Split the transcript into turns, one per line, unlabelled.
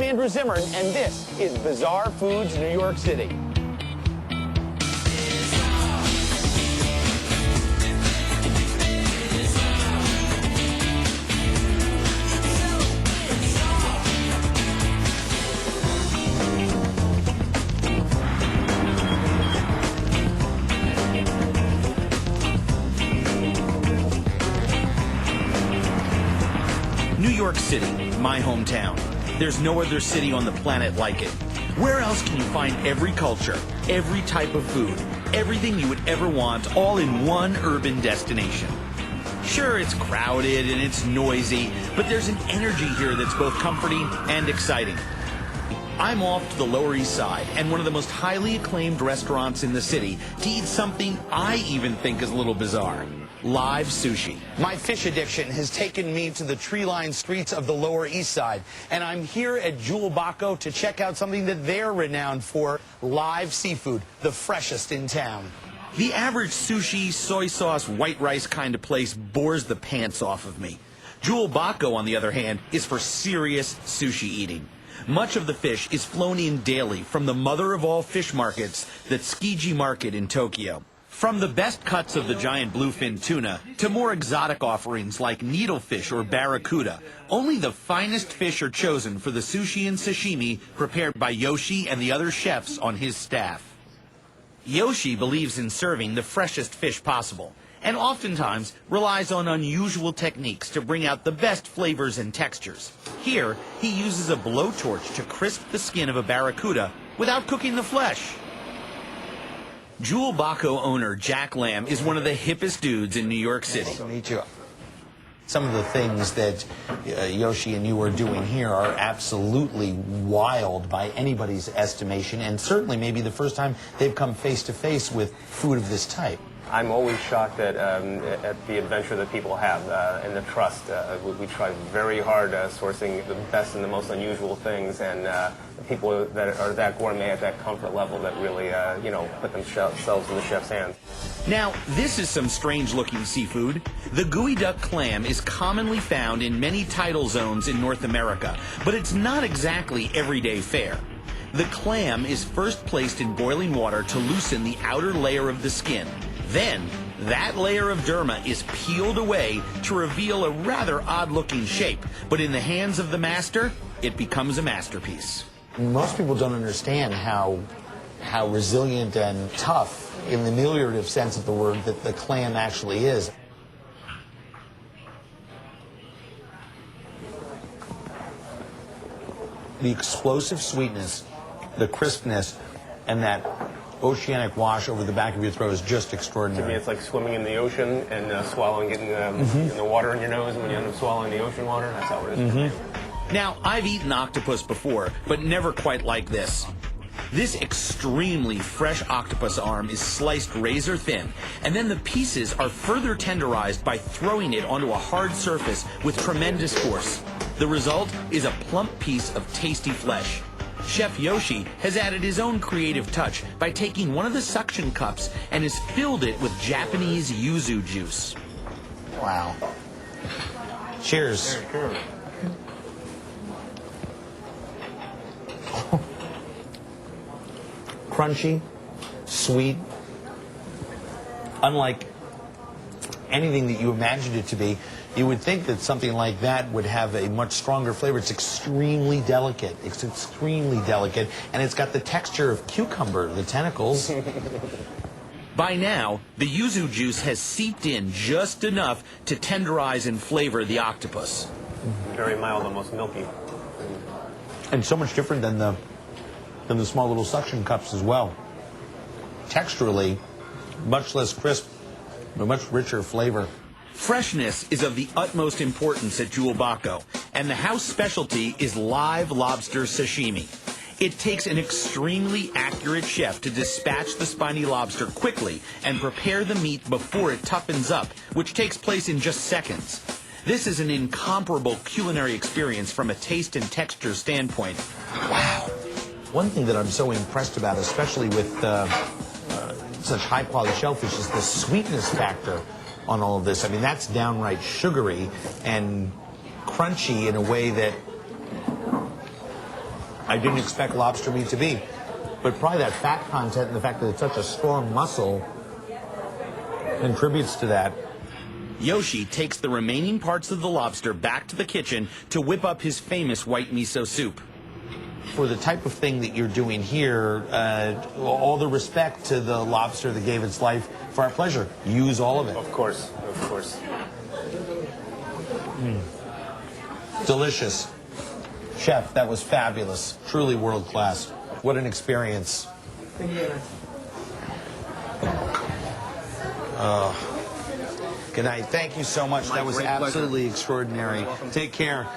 Andrew Zimmern, and this is Bizarre Foods New York City.
New York City, my hometown. There's no other city on the planet like it. Where else can you find every culture, every type of food, everything you would ever want, all in one urban destination? Sure, it's crowded and it's noisy, but there's an energy here that's both comforting and exciting. I'm off to the Lower East Side and one of the most highly acclaimed restaurants in the city to eat something I even think is a little bizarre. Live sushi. My fish addiction has taken me to the tree-lined streets of the Lower East Side, and I'm here at Bako to check out something that they're renowned for, live seafood, the freshest in town. The average sushi, soy sauce, white rice kind of place bores the pants off of me. Bako, on the other hand, is for serious sushi eating. Much of the fish is flown in daily from the mother of all fish markets, the Tsukiji Market in Tokyo. From the best cuts of the giant bluefin tuna to more exotic offerings like needlefish or barracuda, only the finest fish are chosen for the sushi and sashimi prepared by Yoshi and the other chefs on his staff. Yoshi believes in serving the freshest fish possible and oftentimes relies on unusual techniques to bring out the best flavors and textures. Here, he uses a blowtorch to crisp the skin of a barracuda without cooking the flesh. Bako owner Jack Lamb is one of the hippest dudes in New York City.
Nice to meet you. Some of the things that Yoshi and you are doing here are absolutely wild by anybody's estimation, and certainly maybe the first time they've come face to face with food of this type.
I'm always shocked at the adventure that people have and the trust. We try very hard sourcing the best and the most unusual things, and the people that are that gourmet at that comfort level that really, put themselves in the chef's hands.
Now, this is some strange-looking seafood. The Gooey duck clam is commonly found in many tidal zones in North America, but it's not exactly everyday fare. The clam is first placed in boiling water to loosen the outer layer of the skin. Then, that layer of derma is peeled away to reveal a rather odd-looking shape. But in the hands of the master, it becomes a masterpiece.
Most people don't understand how resilient and tough, in the ameliorative sense of the word, that the clam actually is. The explosive sweetness, the crispness, and that oceanic wash over the back of your throat is just extraordinary.
To me, it's like swimming in the ocean and swallowing, getting the water in your nose, and when you end up swallowing the ocean water, that's how it is.
Now, I've eaten octopus before, but never quite like this. This extremely fresh octopus arm is sliced razor thin, and then the pieces are further tenderized by throwing it onto a hard surface with tremendous force. The result is a plump piece of tasty flesh. Chef Yoshi has added his own creative touch by taking one of the suction cups and has filled it with Japanese yuzu juice.
Wow. Cheers. Crunchy, sweet, unlike anything that you imagined it to be. You would think that something like that would have a much stronger flavor. It's extremely delicate. It's extremely delicate, and it's got the texture of cucumber, the tentacles.
By now, the yuzu juice has seeped in just enough to tenderize and flavor the octopus.
Very mild, almost milky.
And so much different than the small little suction cups as well. Texturally, much less crisp, but much richer flavor.
Freshness is of the utmost importance at Bako, and the house specialty is live lobster sashimi. It takes an extremely accurate chef to dispatch the spiny lobster quickly and prepare the meat before it toughens up, which takes place in just seconds. This is an incomparable culinary experience from a taste and texture standpoint.
Wow. One thing that I'm so impressed about, especially with such high-quality shellfish, is the sweetness factor on all of this. I mean, that's downright sugary and crunchy in a way that I didn't expect lobster meat to be. But probably that fat content and the fact that it's such a strong muscle contributes to that.
Yoshi takes the remaining parts of the lobster back to the kitchen to whip up his famous white miso soup.
For the type of thing that you're doing here, all the respect to the lobster that gave its life for our pleasure. Use all of it.
Of course, of course.
Delicious. Chef, that was fabulous. Truly world class. What an experience. Good night. Thank you so much. That was absolutely extraordinary. Take care.